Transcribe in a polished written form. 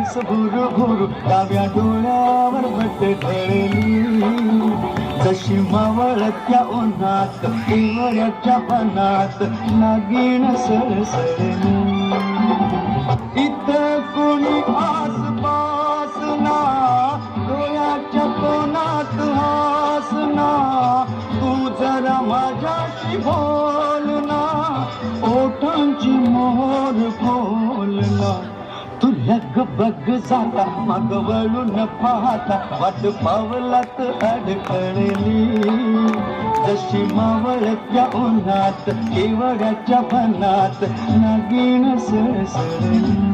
हंस भुरु भुरु डाव्या डोळ्यावर बट ढळली, जशी मावळत्या उन्हात हिवाळ्याच्या बनात नागिण सळसळली. इथं कोणी आसपास ना, डोळ्याच्या कोणात हास ना, तू जरा माझ्याशी बोल ना, ओठांची मोहर खोल ना. तुला ग बघ जाता मग वळून पाहता वाट पावलात अडखळली, जशी मावळत्या उन्हात केवड्याच्या बनात नागिण सळसळली.